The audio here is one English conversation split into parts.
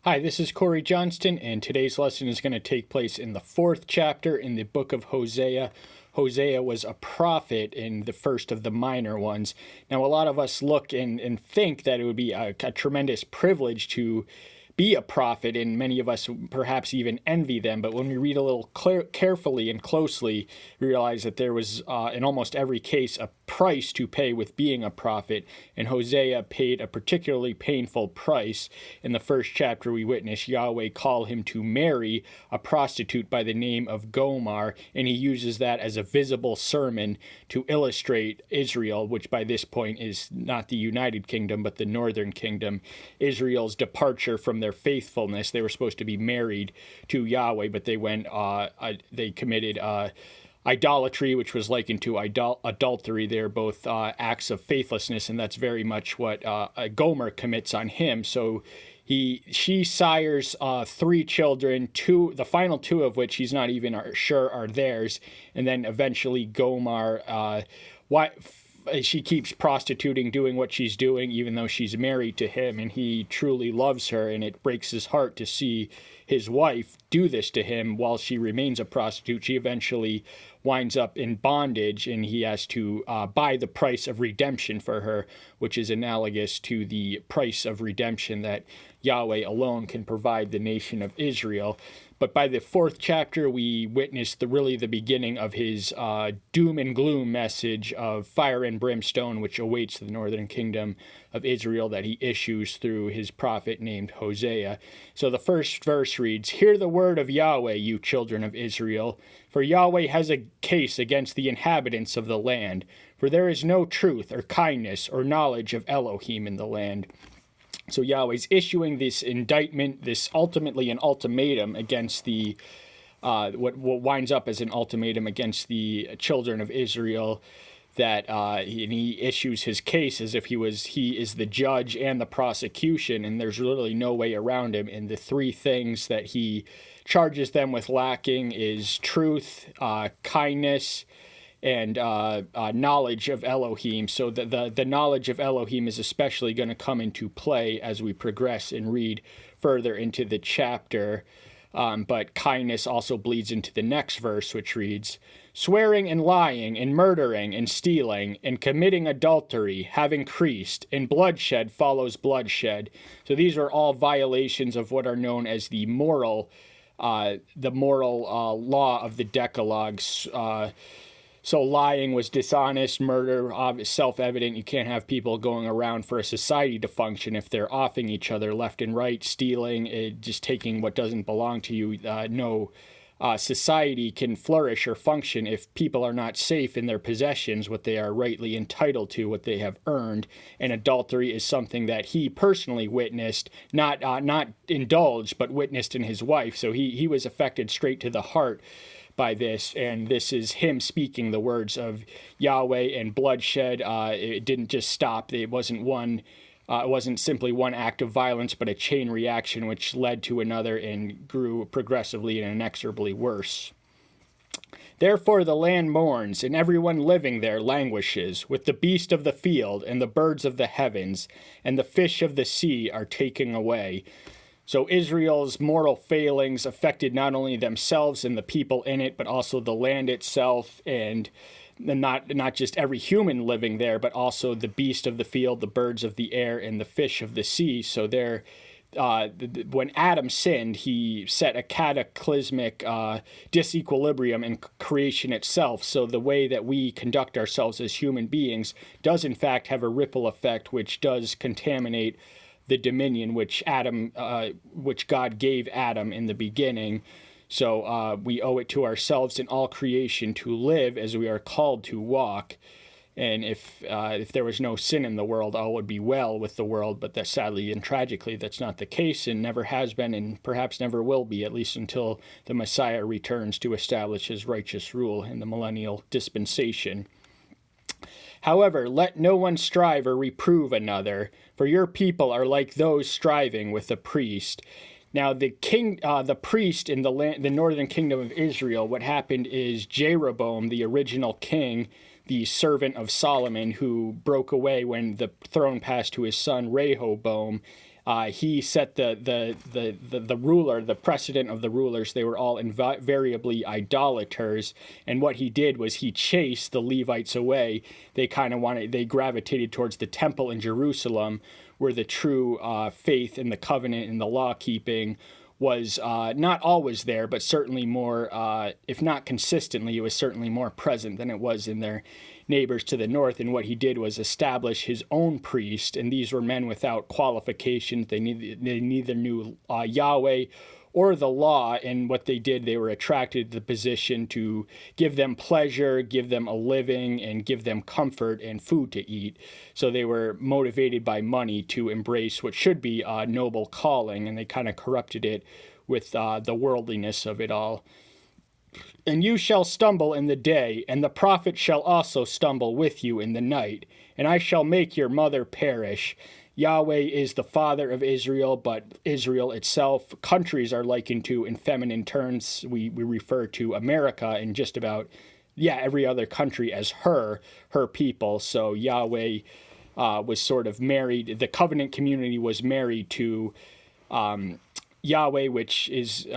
Hi, this is Corey Johnston, and today's lesson is going to take place in the 4th chapter in the book of Hosea. Hosea was a prophet in the first of the minor ones. Now, a lot of us look and think that it would be a tremendous privilege to be a prophet, and many of us perhaps even envy them. But when we read a little carefully and closely, we realize that there was, in almost every case, a price to pay with being a prophet, and Hosea paid a particularly painful price. In the first chapter, we witness Yahweh call him to marry a prostitute by the name of Gomer, and he uses that as a visible sermon to illustrate Israel, which by this point is not the United Kingdom, but the Northern Kingdom. Israel's departure from their faithfulness. They were supposed to be married to Yahweh, but they committed idolatry, which was likened to adultery. They're both acts of faithlessness, and that's very much what Gomer commits on him. So she sires 3 children, the final 2 of which he's not even sure are theirs, and then eventually Gomer, she keeps prostituting, doing what she's doing, even though she's married to him, and he truly loves her, and it breaks his heart to see his wife do this to him while she remains a prostitute. She eventually winds up in bondage, and he has to buy the price of redemption for her, which is analogous to the price of redemption that Yahweh alone can provide the nation of Israel. But by the 4th chapter, we witness the beginning of his doom and gloom message of fire and brimstone, which awaits the northern kingdom of Israel that he issues through his prophet named Hosea. So the first verse reads, "Hear the word of Yahweh, you children of Israel, for Yahweh has a case against the inhabitants of the land, for there is no truth or kindness or knowledge of Elohim in the land." So Yahweh's issuing this indictment, this ultimately an ultimatum against the, what winds up as an ultimatum against the children of Israel, that he issues his case as if he is the judge and the prosecution, and there's literally no way around him. And the 3 things that he charges them with lacking is truth, kindness, and knowledge of Elohim. So the knowledge of Elohim is especially going to come into play as we progress and read further into the chapter. But kindness also bleeds into the next verse, which reads, "Swearing and lying and murdering and stealing and committing adultery have increased, and bloodshed follows bloodshed." So these are all violations of what are known as the moral law of the Decalogue. So lying was dishonest, murder, self-evident. You can't have people going around for a society to function if they're offing each other left and right, stealing, just taking what doesn't belong to you. No society can flourish or function if people are not safe in their possessions, what they are rightly entitled to, what they have earned. And adultery is something that he personally witnessed, not indulged, but witnessed in his wife. So he was affected straight to the heart by this, and this is him speaking the words of Yahweh. And bloodshed, it didn't just stop. It wasn't simply one act of violence, but a chain reaction which led to another and grew progressively and inexorably worse. "Therefore the land mourns, and everyone living there languishes, with the beast of the field and the birds of the heavens, and the fish of the sea are taken away." So Israel's moral failings affected not only themselves and the people in it, but also the land itself, and not just every human living there, but also the beast of the field, the birds of the air, and the fish of the sea. So when Adam sinned, he set a cataclysmic disequilibrium in creation itself. So the way that we conduct ourselves as human beings does in fact have a ripple effect, which does contaminate the dominion which God gave Adam in the beginning. So we owe it to ourselves and all creation to live as we are called to walk. And if there was no sin in the world, all would be well with the world. But that, sadly and tragically, that's not the case, and never has been, and perhaps never will be, at least until the Messiah returns to establish his righteous rule in the millennial dispensation. "However, let no one strive or reprove another, for your people are like those striving with the priest." Now, the priest in the northern kingdom of Israel, what happened is Jeroboam, the original king, the servant of Solomon, who broke away when the throne passed to his son Rehoboam, He set the ruler, the precedent of the rulers. They were all invariably idolaters, and what he did was he chased the Levites away. They gravitated towards the temple in Jerusalem, where the true faith and the covenant and the law keeping was not always there, but certainly more, if not consistently, it was certainly more present than it was in their neighbors to the north. And what he did was establish his own priest, and these were men without qualifications. They neither knew Yahweh or the law, and what they did, they were attracted to the position to give them pleasure, give them a living, and give them comfort and food to eat. So they were motivated by money to embrace what should be a noble calling, and they kind of corrupted it with the worldliness of it all. And you shall stumble in the day, and the prophet shall also stumble with you in the night, and I shall make your mother perish. Yahweh is the father of Israel, but Israel itself, countries are likened to in feminine terms. We refer to America and just about, every other country as her people. So Yahweh was sort of married, the covenant community was married to Yahweh, which is...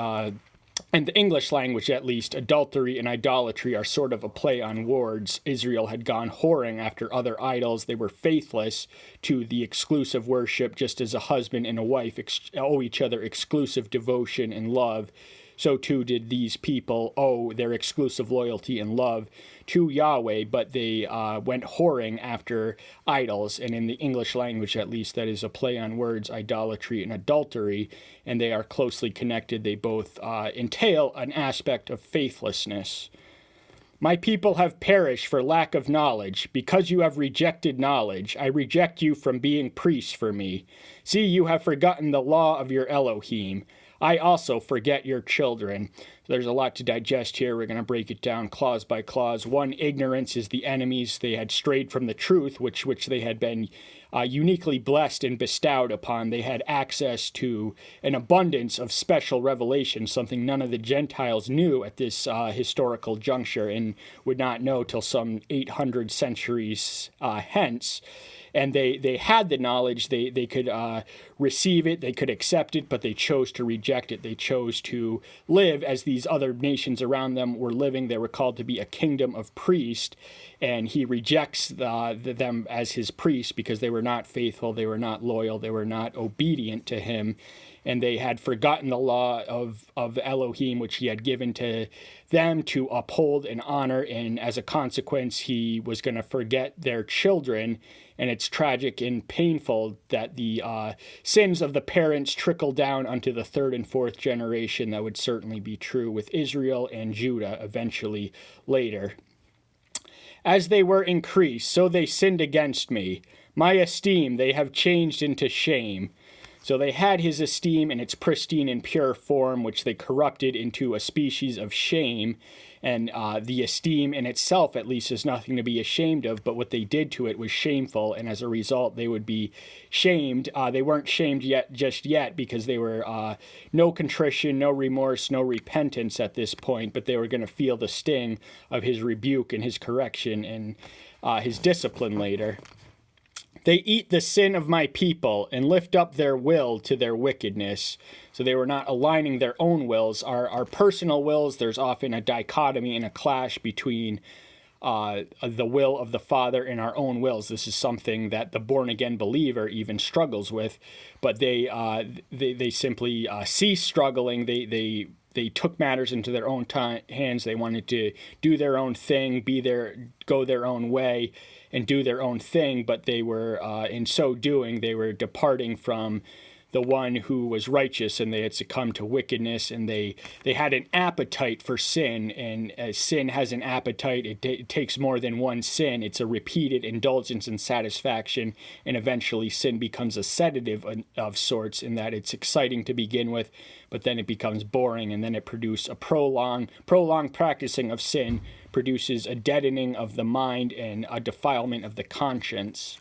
in the English language, at least, adultery and idolatry are sort of a play on words. Israel had gone whoring after other idols. They were faithless to the exclusive worship, just as a husband and a wife owe each other exclusive devotion and love. So too did these people owe their exclusive loyalty and love to Yahweh, but they went whoring after idols. And in the English language, at least, that is a play on words, idolatry and adultery, and they are closely connected. They both entail an aspect of faithlessness. My people have perished for lack of knowledge. Because you have rejected knowledge, I reject you from being priests for me. See, you have forgotten the law of your Elohim. I also forget your children. There's a lot to digest here. We're going to break it down clause by clause. One, ignorance is the enemies. They had strayed from the truth, which they had been uniquely blessed and bestowed upon. They had access to an abundance of special revelation, something none of the Gentiles knew at this historical juncture and would not know till some 800 centuries hence. And they had the knowledge, they could receive it, they could accept it, but they chose to reject it. They chose to live as these other nations around them were living. They were called to be a kingdom of priests, and he rejects them as his priests because they were not faithful, they were not loyal, they were not obedient to him. And they had forgotten the law of Elohim, which he had given to them to uphold and honor. And as a consequence, he was going to forget their children. And it's tragic and painful that the sins of the parents trickle down unto the third and fourth generation. That would certainly be true with Israel and Judah eventually later. As they were increased, so they sinned against me. My esteem they have changed into shame. So they had his esteem in its pristine and pure form, which they corrupted into a species of shame. And the esteem in itself, at least, is nothing to be ashamed of, but what they did to it was shameful, and as a result, they would be shamed. They weren't shamed just yet, because they were no contrition, no remorse, no repentance at this point, but they were going to feel the sting of his rebuke and his correction and his discipline later. They eat the sin of my people and lift up their will to their wickedness. So they were not aligning their own wills. Our personal wills, there's often a dichotomy and a clash between the will of the Father and our own wills. This is something that the born-again believer even struggles with. But they simply ceased struggling. They took matters into their own hands. They wanted to do their own thing, go their own way, and do their own thing, but they were, in so doing, they were departing from the one who was righteous, and they had succumbed to wickedness, and they had an appetite for sin, and as sin has an appetite, it takes more than one sin. It's a repeated indulgence and satisfaction, and eventually sin becomes a sedative of sorts, in that it's exciting to begin with, but then it becomes boring, and then it produces a prolonged practicing of sin produces a deadening of the mind and a defilement of the conscience.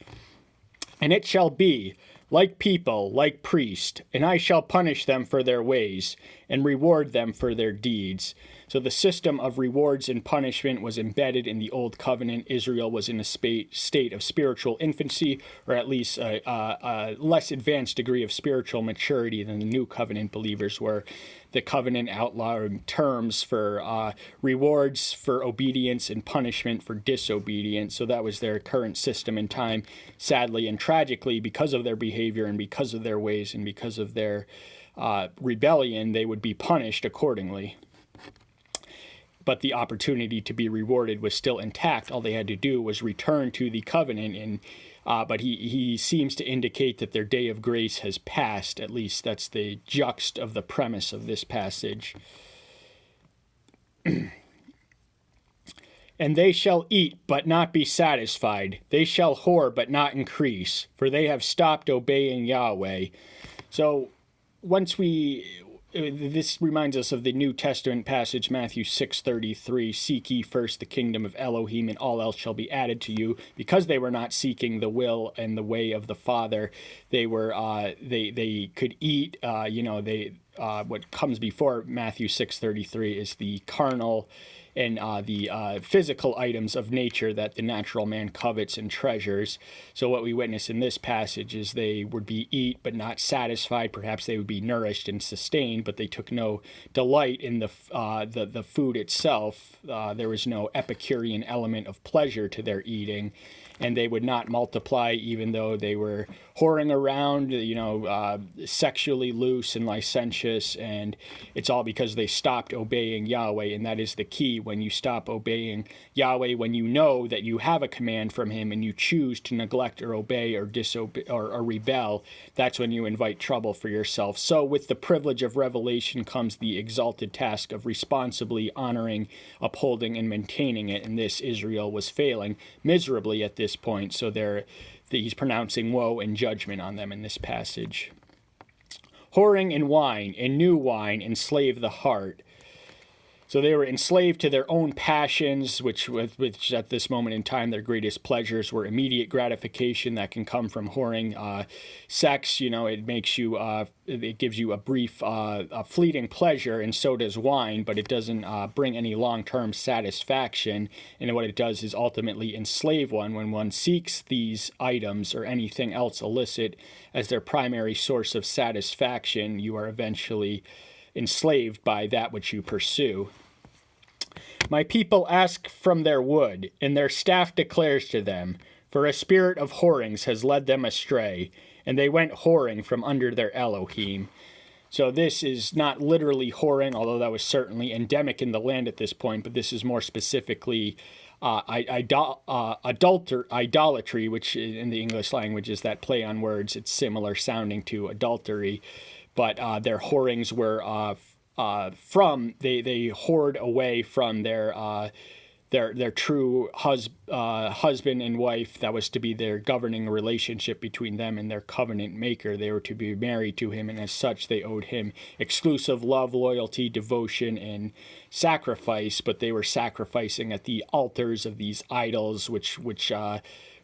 And it shall be, like people, like priest, and I shall punish them for their ways, and reward them for their deeds. So the system of rewards and punishment was embedded in the Old Covenant. Israel was in a state of spiritual infancy, or at least a less advanced degree of spiritual maturity than the New Covenant believers were. The covenant outlawed terms for rewards for obedience and punishment for disobedience. So that was their current system in time. Sadly and tragically, because of their behavior and because of their ways and because of their rebellion, they would be punished accordingly. But the opportunity to be rewarded was still intact. All they had to do was return to the covenant. And but he seems to indicate that their day of grace has passed. At least that's the juxt of the premise of this passage. And they shall eat, but not be satisfied. They shall whore, but not increase, for they have stopped obeying Yahweh. So this reminds us of the New Testament passage, Matthew 6:33, seek ye first the kingdom of Elohim, and all else shall be added to you. Because they were not seeking the will and the way of the Father, they were they could eat. What comes before Matthew 6:33 is the carnal and the physical items of nature that the natural man covets and treasures. So what we witness in this passage is they would be eat but not satisfied. Perhaps they would be nourished and sustained, but they took no delight in the food itself. There was no Epicurean element of pleasure to their eating, and they would not multiply even though they were whoring around, sexually loose and licentious, and it's all because they stopped obeying Yahweh. And that is the key. When you stop obeying Yahweh, when you know that you have a command from him and you choose to neglect or obey or disobey or rebel, that's when you invite trouble for yourself. So with the privilege of revelation comes the exalted task of responsibly honoring, upholding, and maintaining it. And this Israel was failing miserably at this point. So he's pronouncing woe and judgment on them in this passage. Whoring and wine and new wine enslave the heart. So they were enslaved to their own passions, which at this moment in time, their greatest pleasures were immediate gratification that can come from whoring. Sex, it makes you, it gives you a brief, a fleeting pleasure, and so does wine, but it doesn't bring any long-term satisfaction. And what it does is ultimately enslave one. When one seeks these items or anything else illicit as their primary source of satisfaction, you are eventually enslaved by that which you pursue. My people ask from their wood, and their staff declares to them, for a spirit of whorings has led them astray, and they went whoring from under their Elohim. So this is not literally whoring, although that was certainly endemic in the land at this point, but this is more specifically idolatry, which in the English language is that play on words. It's similar sounding to adultery. But their whorings were they whored away from their true husband and wife. That was to be their governing relationship between them and their covenant maker. They were to be married to him, and as such they owed him exclusive love, loyalty, devotion, and sacrifice. But they were sacrificing at the altars of these idols, which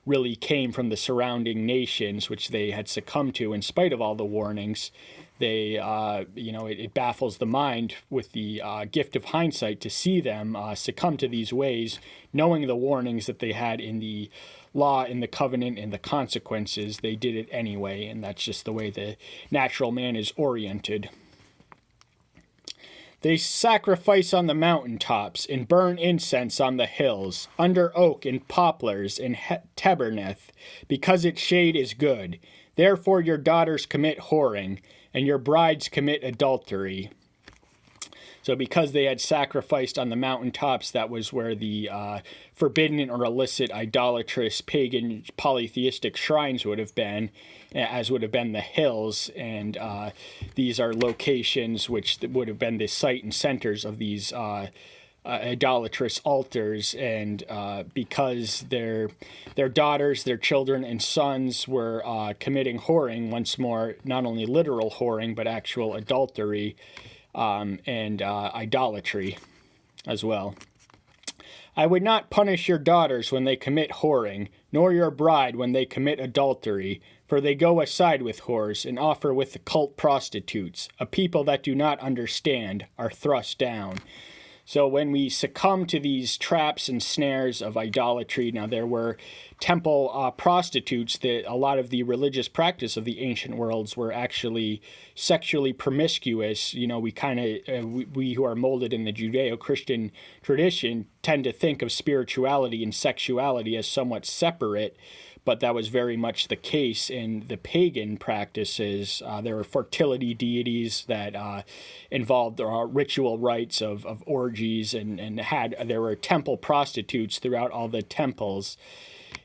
really came from the surrounding nations, which they had succumbed to in spite of all the warnings. It baffles the mind with the gift of hindsight to see them succumb to these ways, knowing the warnings that they had in the law, in the covenant, and the consequences. They did it anyway, and that's just the way the natural man is oriented. They sacrifice on the mountaintops and burn incense on the hills, under oak and poplars and Teberneth, because its shade is good. Therefore your daughters commit whoring, and your brides commit adultery. So because they had sacrificed on the mountaintops, that was where the forbidden or illicit, idolatrous, pagan, polytheistic shrines would have been, as would have been the hills. And these are locations which would have been the site and centers of these idolatrous altars. And because their daughters, their children, and sons were committing whoring, once more, not only literal whoring, but actual adultery, and idolatry as well. I would not punish your daughters when they commit whoring, nor your bride when they commit adultery, For they go aside with whores and offer with the cult prostitutes. A people that do not understand are thrust down. So when we succumb to these traps and snares of idolatry, now there were temple prostitutes that a lot of the religious practice of the ancient worlds were actually sexually promiscuous. You know, we who are molded in the Judeo-Christian tradition tend to think of spirituality and sexuality as somewhat separate. But that was very much the case in the pagan practices. There were fertility deities that involved ritual rites of orgies, and there were temple prostitutes throughout all the temples.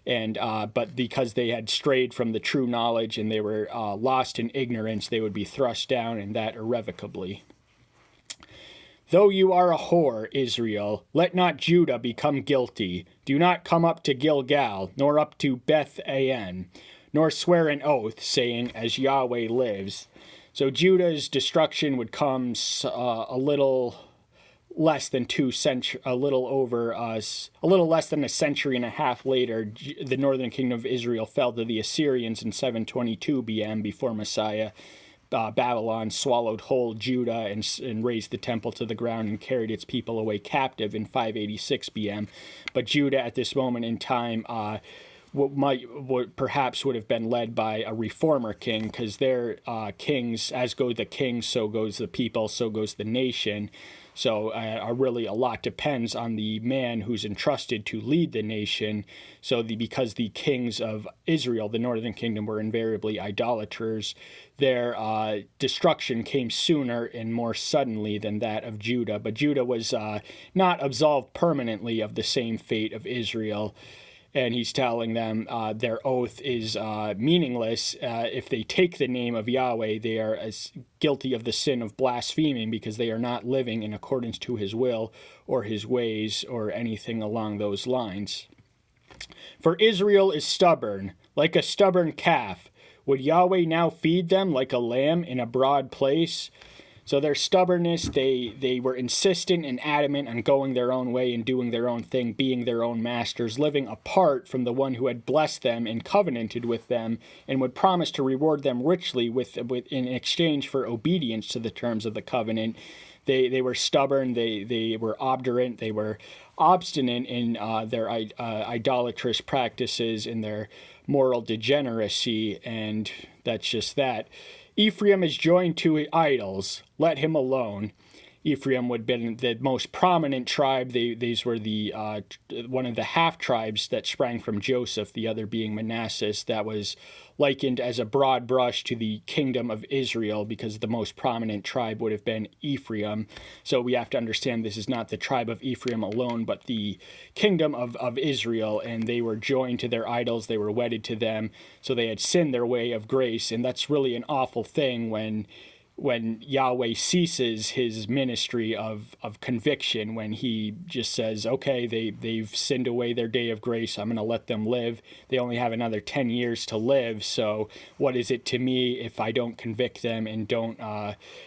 And but because they had strayed from the true knowledge and they were lost in ignorance, they would be thrust down, and that irrevocably. Though you are a whore, Israel, let not Judah become guilty. Do not come up to Gilgal, nor up to Beth-aen, nor swear an oath, saying, as Yahweh lives. So Judah's destruction would come a little less than a little less than a century and a half later. The northern kingdom of Israel fell to the Assyrians in 722 BM before Messiah. Babylon swallowed whole Judah and razed the temple to the ground and carried its people away captive in 586 BM. But Judah at this moment in time what perhaps would have been led by a reformer king, because their kings, as go the kings, so goes the people, so goes the nation. So really a lot depends on the man who's entrusted to lead the nation. So because the kings of Israel, the northern kingdom, were invariably idolaters, their destruction came sooner and more suddenly than that of Judah. But Judah was not absolved permanently of the same fate of Israel. And he's telling them their oath is meaningless. If they take the name of Yahweh, they are as guilty of the sin of blaspheming, because they are not living in accordance to his will or his ways or anything along those lines. For Israel is stubborn, like a stubborn calf. Would Yahweh now feed them like a lamb in a broad place? So their stubbornness, they were insistent and adamant on going their own way and doing their own thing, being their own masters, living apart from the one who had blessed them and covenanted with them and would promise to reward them richly with in exchange for obedience to the terms of the covenant. They were stubborn, they were obdurate, they were obstinate in their idolatrous practices, in their moral degeneracy, and that's just that. Ephraim is joined to idols. Let him alone. Ephraim would have been the most prominent tribe. These were the one of the half tribes that sprang from Joseph, the other being Manasseh, that was likened as a broad brush to the kingdom of Israel, because the most prominent tribe would have been Ephraim. So we have to understand this is not the tribe of Ephraim alone, but the kingdom of Israel, and they were joined to their idols. They were wedded to them, so they had sinned their way of grace, and that's really an awful thing when Yahweh ceases his ministry of conviction, when he just says, okay, they've sinned away their day of grace, I'm going to let them live. They only have another 10 years to live, so what is it to me if I don't convict them and don't...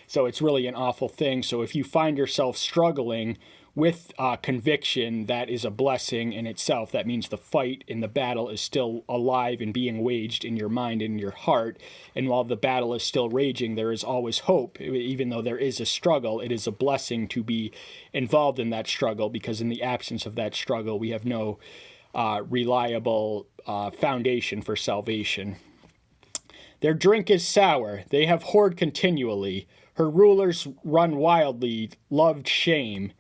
So it's really an awful thing. So if you find yourself struggling with conviction, that is a blessing in itself. That means the fight in the battle is still alive and being waged in your mind and in your heart. And while the battle is still raging, there is always hope. Even though there is a struggle, it is a blessing to be involved in that struggle, because in the absence of that struggle, we have no reliable foundation for salvation. Their drink is sour. They have whored continually. Her rulers run wildly, loved shame.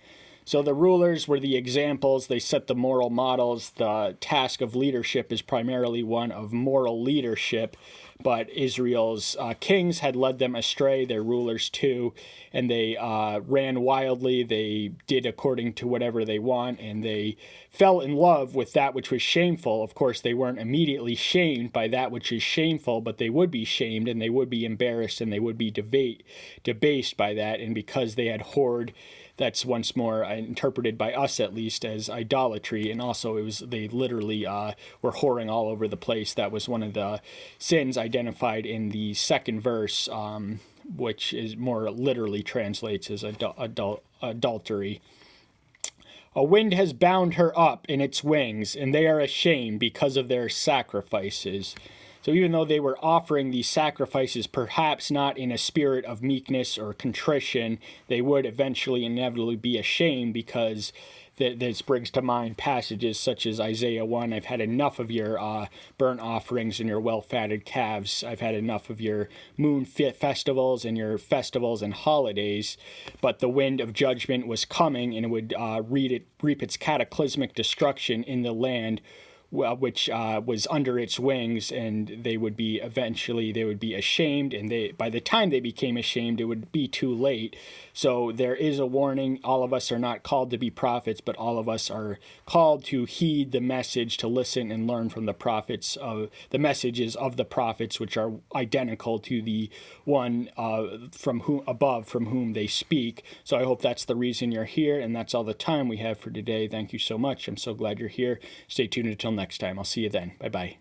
So the rulers were the examples. They set the moral models. The task of leadership is primarily one of moral leadership, but Israel's kings had led them astray, their rulers too, and they ran wildly. They did according to whatever they want, and they fell in love with that which was shameful. Of course, they weren't immediately shamed by that which is shameful, but they would be shamed, and they would be embarrassed, and they would be debased by that. And because they had whored, that's once more interpreted by us, at least, as idolatry. And also they literally were whoring all over the place. That was one of the sins identified in the second verse, which is more literally translates as adultery. A wind has bound her up in its wings, and they are ashamed because of their sacrifices. So even though they were offering these sacrifices, perhaps not in a spirit of meekness or contrition, they would eventually inevitably be ashamed, because this brings to mind passages such as Isaiah 1, I've had enough of your burnt offerings and your well-fatted calves. I've had enough of your moon festivals and your festivals and holidays. But the wind of judgment was coming, and it would reap its cataclysmic destruction in the land, which was under its wings, and they would be ashamed, and by the time they became ashamed, it would be too late. So there is a warning. All of us are not called to be prophets, but all of us are called to heed the message, to listen and learn from the prophets, of the messages of the prophets, which are identical to the one from whom they speak. So I hope that's the reason you're here, and that's all the time we have for today. Thank you so much. I'm so glad you're here. Stay tuned until next time. I'll see you then. Bye-bye.